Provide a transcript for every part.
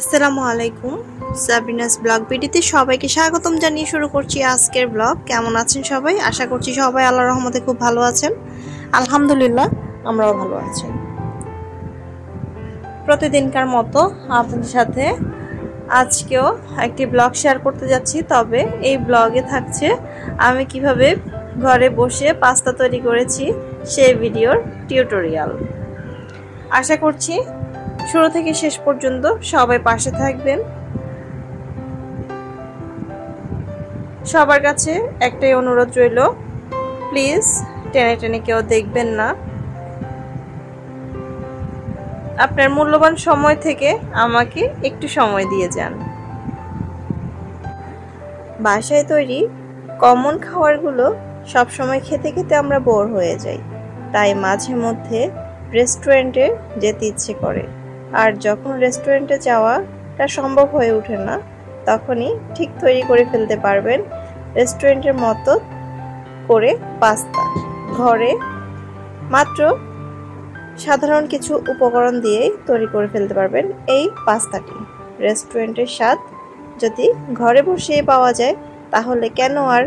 আসসালামু আলাইকুম। Sabinus blog ভিডিওতে সবাইকে স্বাগতম জানিয়ে শুরু করছি আজকের ব্লগ। কেমন আছেন সবাই? আশা করছি সবাই আল্লাহর রহমতে খুব ভালো আছেন। আলহামদুলিল্লাহ আমরাও ভালো আছি। প্রতিদিনকার মতো আপনাদের সাথে আজকেও একটি ব্লগ শেয়ার করতে যাচ্ছি। তবে এই ব্লগে থাকছে আমি কিভাবে ঘরে বসে পাস্তা তৈরি করেছি সেই ভিডিওর টিউটোরিয়াল। আশা করছি শুরু থেকে শেষ পর্যন্ত সবাই পাশে থাকবেন। সবার কাছে একটাই অনুরোধ রইল, প্লিজ টেনে টেনে কেউ দেখবেন না। আপনার মূল্যবান সময় থেকে আমাকে একটু সময় দিয়ে যান। বাসায় তৈরি কমন খাবারগুলো সবসময় খেতে খেতে আমরা বোর হয়ে যাই, তাই মাঝে মধ্যে রেস্টুরেন্টে যেতে ইচ্ছে করে। আর যখন রেস্টুরেন্টে যাওয়াটা সম্ভব হয়ে ওঠে না, তখনই ঠিক তৈরি করে ফেলতে পারবেন রেস্টুরেন্টের মতো করে পাস্তা। ঘরে মাত্র সাধারণ কিছু উপকরণ দিয়েই তৈরি করে ফেলতে পারবেন এই পাস্তাটি। রেস্টুরেন্টের স্বাদ যদি ঘরে বসেই পাওয়া যায়, তাহলে কেন আর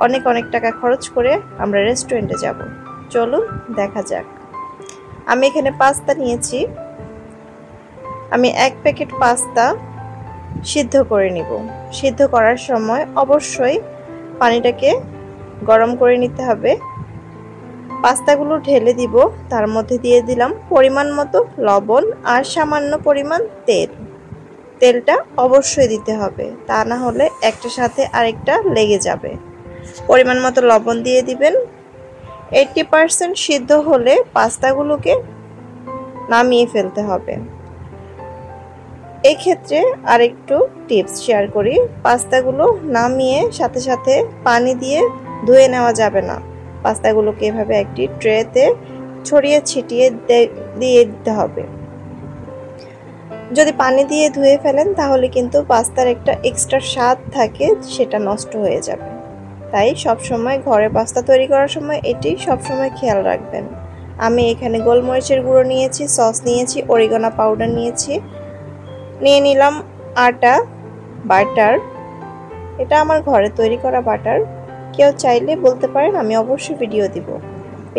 অনেক অনেক টাকা খরচ করে আমরা রেস্টুরেন্টে যাব? চলুন দেখা যাক। আমি এখানে পাস্তা নিয়েছি। আমি 1 প্যাকেট পাস্তা সিদ্ধ করে নিব। সিদ্ধ করার সময় অবশ্যই পানিটাকে গরম করে নিতে হবে। পাস্তাগুলো ঢেলে দিব, তার মধ্যে দিয়ে দিলাম পরিমাণ মতো লবণ আর সামান্য পরিমাণ তেল। তেলটা অবশ্যই দিতে হবে, তা না হলে একটার সাথে আরেকটা লেগে যাবে। পরিমাণ মতো লবণ দিয়ে দিবেন। 80% সিদ্ধ হলে পাস্তাগুলোকে নামিয়ে ফেলতে হবে। এই ক্ষেত্রে আরেকটু টিপস শেয়ার করি। পাস্তাগুলো নামিয়ে সাথে সাথে পানি দিয়ে ধুয়ে নেওয়া যাবে না। পাস্তাগুলোকে এভাবে একটি ট্রেতে ছড়িয়ে ছিটিয়ে দিয়ে দিতে হবে। যদি পানি দিয়ে ধুয়ে ফেলেন তাহলে কিন্তু পাস্তার একটা এক্সট্রা স্বাদ থাকে, সেটা নষ্ট হয়ে যাবে। তাই সবসময় ঘরে পাস্তা তৈরি করার সময় এটি সবসময় খেয়াল রাখবেন। আমি এখানে গোলমরিচের গুঁড়ো নিয়েছি, সস নিয়েছি, অরিগানো পাউডার নিয়েছি, নিয়ে নিলাম আটা, বাটার। এটা আমার ঘরে তৈরি করা বাটার। কেউ চাইলে বলতে পারেন, আমি অবশ্যই ভিডিও দিব।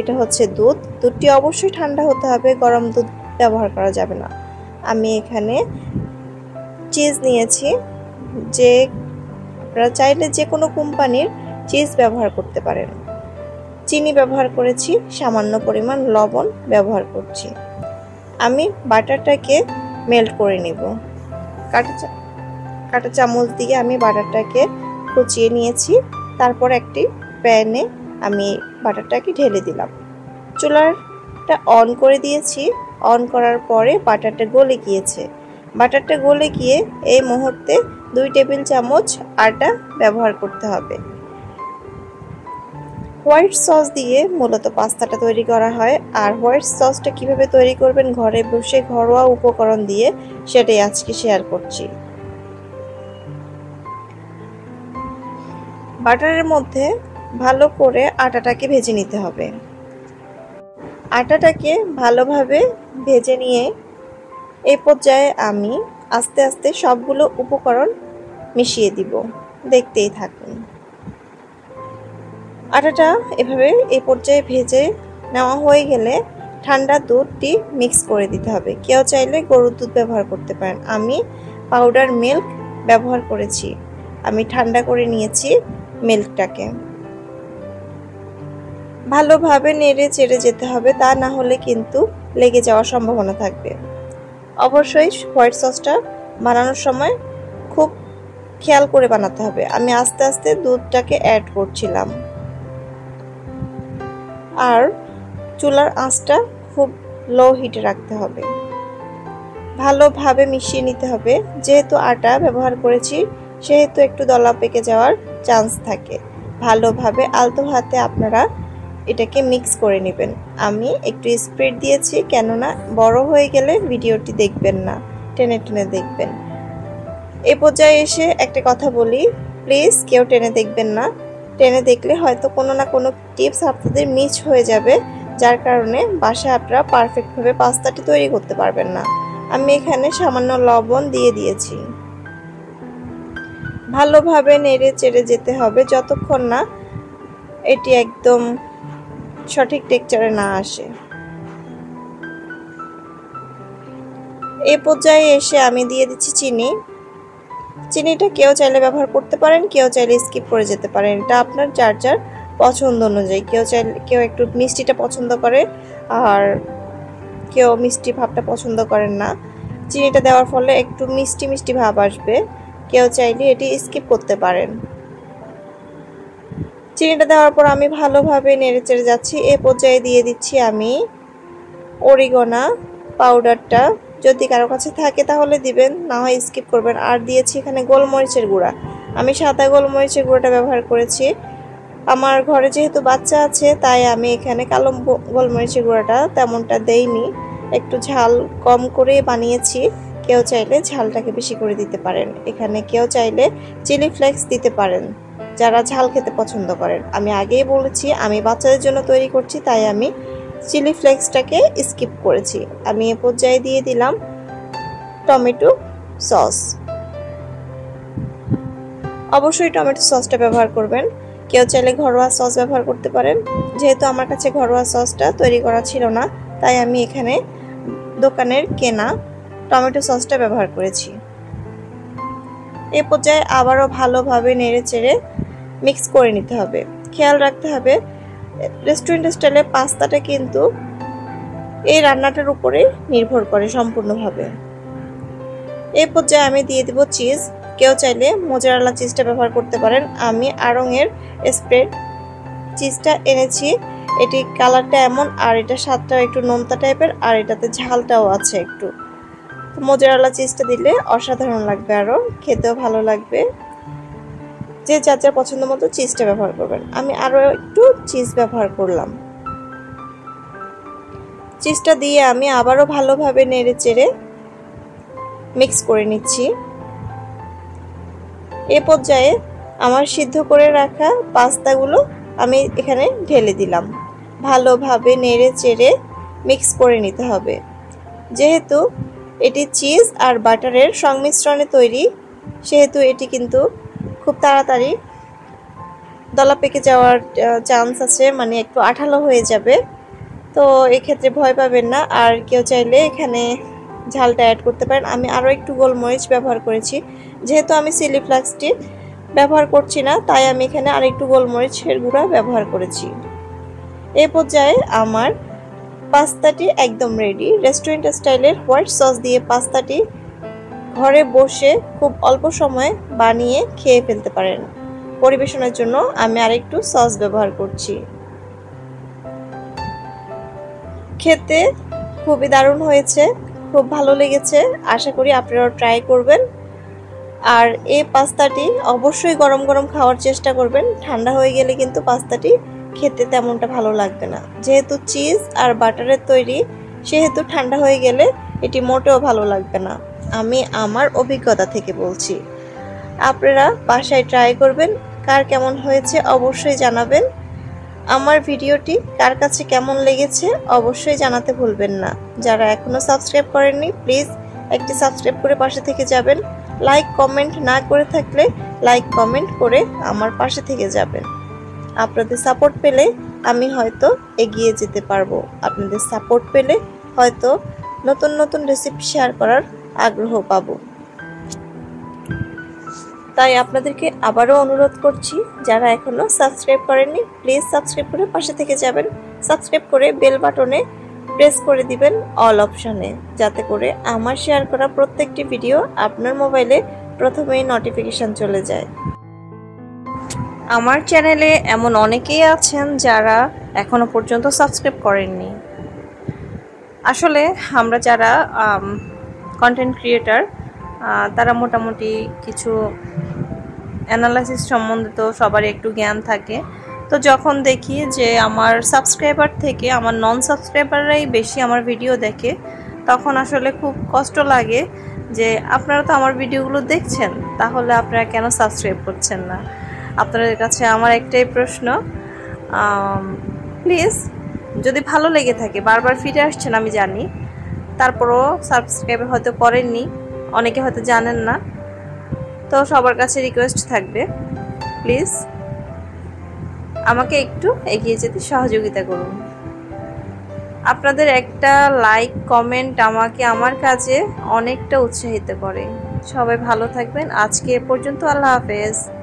এটা হচ্ছে দুধ। দুধটি অবশ্যই ঠান্ডা হতে হবে, গরম দুধ ব্যবহার করা যাবে না। আমি এখানে চিজ নিয়েছি, যে আপনারা চাইলে যে কোনো কোম্পানির চিজ ব্যবহার করতে পারেন। চিনি ব্যবহার করেছি, সামান্য পরিমাণ লবণ ব্যবহার করছি। আমি বাটারটাকে মেল্ট করে নিব। কাঁটা চামচ দিয়ে আমি বাটারটাকে কুচিয়ে নিয়েছি। তারপর একটি প্যানে আমি বাটারটাকে ঢেলে দিলাম। চুলাটা অন করে দিয়েছি। অন করার পরে বাটারটা গলে গিয়েছে। বাটারটা গলে গিয়ে এই মুহূর্তে 2 টেবিল চামচ আটা ব্যবহার করতে হবে। হোয়াইট সস দিয়ে মূলত পাস্তাটা তৈরি করা হয়। আর হোয়াইট সসটা কিভাবে তৈরি করবেন ঘরে বসে ঘরোয়া উপকরণ দিয়ে, সেটাই আজকে শেয়ার করছি। বাটারের মধ্যে ভালো করে আটাটাকে ভেজে নিতে হবে। আটাটাকে ভালোভাবে ভেজে নিয়ে এই পর্যায়ে আমি আস্তে আস্তে সবগুলো উপকরণ মিশিয়ে দিব। দেখতেই থাকুন। আটাটা এভাবে এই পর্যায়ে ভেজে নেওয়া হয়ে গেলে ঠান্ডা দুধটি মিক্স করে দিতে হবে। কেউ চাইলে গরুর দুধ ব্যবহার করতে পারেন। আমি পাউডার মিল্ক ব্যবহার করেছি। আমি ঠান্ডা করে নিয়েছি মিল্কটাকে। ভালোভাবে নেড়ে চেড়ে যেতে হবে, তা না হলে কিন্তু লেগে যাওয়ার সম্ভাবনা থাকবে। অবশ্যই হোয়াইট সসটা বানানোর সময় খুব খেয়াল করে বানাতে হবে। আমি আস্তে আস্তে দুধটাকে অ্যাড করছিলাম। আর চুলার আঁচটা খুব লো হিটে রাখতে হবে। ভালোভাবে মিশিয়ে নিতে হবে। যেহেতু আটা ব্যবহার করেছি, সেহেতু একটু দলা পেকে যাওয়ার চান্স থাকে। ভালোভাবে আলতো হাতে আপনারা এটাকে মিক্স করে নেবেন। আমি একটু স্পিড দিয়েছি, কেননা বড় হয়ে গেলে ভিডিওটি দেখবেন না, টেনে টেনে দেখবেন। এই পর্যায়ে এসে একটা কথা বলি, প্লিজ কেউ টেনে দেখবেন না। টেনে দেখলে হয়তো কোনো না কোনো টিপস আপনাদের মিস হয়ে যাবে, যার কারণে বাসায় আপনারা পারফেক্টভাবে পাস্তাটি তৈরি করতে পারবেন না। আমি এখানে সামান্য লবণ দিয়ে দিয়েছি। ভালোভাবে নেড়ে চেড়ে যেতে হবে যতক্ষণ না এটি একদম সঠিক টেক্সচারে না আসে। এই পর্যায়ে এসে আমি দিয়ে দিচ্ছি চিনি। চিনিটা কেউ চাইলে ব্যবহার করতে পারেন, কেউ চাইলে স্কিপ করে যেতে পারেন, এটা আপনার যার যার পছন্দ অনুযায়ী। কেউ একটু মিষ্টিটা পছন্দ করে আর কেউ মিষ্টি ভাবটা পছন্দ করেন না। চিনিটা দেওয়ার ফলে একটু মিষ্টি মিষ্টি ভাব আসবে, কেউ চাইলে এটি স্কিপ করতে পারেন। চিনিটা দেওয়ার পর আমি ভালোভাবে নেড়ে চেড়ে যাচ্ছি। এ পর্যায়ে দিয়ে দিচ্ছি আমি অরিগানো পাউডারটা, যদি কারো কাছে থাকে তাহলে দিবেন, না হয় স্কিপ করবেন। আর দিয়েছি এখানে গোলমরিচের গুঁড়া, আমি সাদা গোলমরিচের গুঁড়াটা ব্যবহার করেছি। আমার ঘরে যেহেতু বাচ্চা আছে তাই আমি এখানে কালো গোলমরিচের গুঁড়াটা তেমনটা দেইনি, একটু ঝাল কম করে বানিয়েছি। কেউ চাইলে ঝালটাকে বেশি করে দিতে পারেন। এখানে কেউ চাইলে চিলি ফ্লেক্স দিতে পারেন যারা ঝাল খেতে পছন্দ করেন। আমি আগেই বলেছি আমি বাচ্চাদের জন্য তৈরি করছি, তাই আমি চিলি ফ্লেক্সটাকে স্কিপ করেছি। আমি এ পর্যায়ে দিয়ে দিলাম টমেটো সস। অবশ্যই টমেটো সসটা ব্যবহার করবেন, কেউ চাইলে ঘরোয়া সস ব্যবহার করতে পারেন। যেহেতু আমার কাছে ঘরোয়া সসটা তৈরি করা ছিল না, তাই আমি এখানে দোকানের কেনা টমেটো সসটা ব্যবহার করেছি। এ পর্যায়ে আবারও ভালোভাবে নেড়ে চেড়ে মিক্স করে নিতে হবে। খেয়াল রাখতে হবে রেস্টুরেন্ট স্টাইলে পাস্তাটা কিন্তু এই রান্নাটার উপরে নির্ভর করে সম্পূর্ণভাবে। এই পর্যায়ে আমি দিয়ে দেব চিজ, কেউ চাইলে মোজারেলা চিজটা ব্যবহার করতে পারেন। আমি আড়ং-এর স্প্রেড চিজটা এনেছি, এটি কালারটা এমন আর এটা স্বাদটাও একটু নোনতা টাইপের আর এটাতে ঝালটাও আছে একটু। মোজারেলা চিজটা দিলে অসাধারণ লাগবে, আরও খেতেও ভালো লাগবে। যে যার যার পছন্দ মতো চিজটা ব্যবহার করবেন। আমি আরও একটু চিজ ব্যবহার করলাম। চিজটা দিয়ে আমি আবারও ভালোভাবে নেড়ে চেড়ে মিক্স করে নিচ্ছি। এ পর্যায়ে আমার সিদ্ধ করে রাখা পাস্তাগুলো আমি এখানে ঢেলে দিলাম। ভালোভাবে নেড়ে চেড়ে মিক্স করে নিতে হবে। যেহেতু এটি চিজ আর বাটারের সংমিশ্রণে তৈরি, সেহেতু এটি কিন্তু খুব তাড়াতাড়ি দলা পেকে যাওয়ার চান্স আছে, মানে একটু আঠালো হয়ে যাবে। তো এক্ষেত্রে ভয় পাবেন না। আর কেউ চাইলে এখানে ঝালটা অ্যাড করতে পারেন। আমি আরও একটু গোলমরিচ ব্যবহার করেছি, যেহেতু আমি চিলি ফ্লেক্সটি ব্যবহার করছি না তাই আমি এখানে আরেকটু গোলমরিচের গুঁড়া ব্যবহার করেছি। এই পর্যায়ে আমার পাস্তাটি একদম রেডি। রেস্টুরেন্ট স্টাইলের হোয়াইট সস দিয়ে পাস্তাটি ঘরে বসে খুব অল্প সময়ে বানিয়ে খেয়ে ফেলতে পারেন। পরিবেশনের জন্য আমি আরেকটু সস ব্যবহার করছি। খেতে খুবই দারুণ হয়েছে, খুব ভালো লেগেছে। আশা করি আপনারাও ট্রাই করবেন। আর এই পাস্তাটি অবশ্যই গরম গরম খাওয়ার চেষ্টা করবেন, ঠান্ডা হয়ে গেলে কিন্তু পাস্তাটি খেতে তেমনটা ভালো লাগবে না। যেহেতু চিজ আর বাটারের তৈরি, সেহেতু ঠান্ডা হয়ে গেলে এটি মোটেও ভালো লাগবে না। আমি আমার অভিজ্ঞতা থেকে বলছি। আপনারা বাসায় ট্রাই করবেন, কার কেমন হয়েছে অবশ্যই জানাবেন। আমার ভিডিওটি কার কাছে কেমন লেগেছে অবশ্যই জানাতে ভুলবেন না। যারা এখনো সাবস্ক্রাইব করেননি প্লিজ একটি সাবস্ক্রাইব করে পাশে থেকে যাবেন। লাইক কমেন্ট না করে থাকলে লাইক কমেন্ট করে আমার পাশে থেকে যাবেন। আপনাদের সাপোর্ট পেলে আমি হয়তো এগিয়ে যেতে পারবো। আপনাদের সাপোর্ট পেলে হয়তো নতুন নতুন রেসিপি শেয়ার করার আগ্রহ পাবো। তাই আপনাদেরকে আবারও অনুরোধ করছি, যারা এখনো সাবস্ক্রাইব করেননি প্লিজ সাবস্ক্রাইব করে পাশে থেকে যাবেন। সাবস্ক্রাইব করে বেল বাটনে প্রেস করে দিবেন অল অপশনে, যাতে করে আমার শেয়ার করা প্রত্যেকটি ভিডিও আপনার মোবাইলে প্রথমেই নোটিফিকেশন চলে যায়। আমার চ্যানেলে এমন অনেকেই আছেন যারা এখনো পর্যন্ত সাবস্ক্রাইব করেননি। আসলে আমরা যারা কন্টেন্ট ক্রিয়েটার তারা মোটামুটি কিছু অ্যানালাইসিস সম্বন্ধে তো সবারই একটু জ্ঞান থাকে। তো যখন দেখি যে আমার সাবস্ক্রাইবার থেকে আমার নন সাবস্ক্রাইবাররাই বেশি আমার ভিডিও দেখে, তখন আসলে খুব কষ্ট লাগে যে আপনারা তো আমার ভিডিওগুলো দেখছেন, তাহলে আপনারা কেন সাবস্ক্রাইব করছেন না। আপনাদের কাছে আমার একটাই প্রশ্ন, প্লিজ যদি ভালো লেগে থাকে, বারবার ফিরে আসছেন আমি জানি, তারপরও সাবস্ক্রাইব হয়তো করেননি, অনেকে হয়তো জানেন না। তো সবার কাছে রিকোয়েস্ট থাকবে, প্লিজ আমাকে একটু এগিয়ে যেতে সহযোগিতা করুন। আপনাদের একটা লাইক কমেন্ট আমাকে আমার কাজে অনেকটা উৎসাহিত করে। সবাই ভালো থাকবেন। আজকে এ পর্যন্ত। আল্লাহ হাফেজ।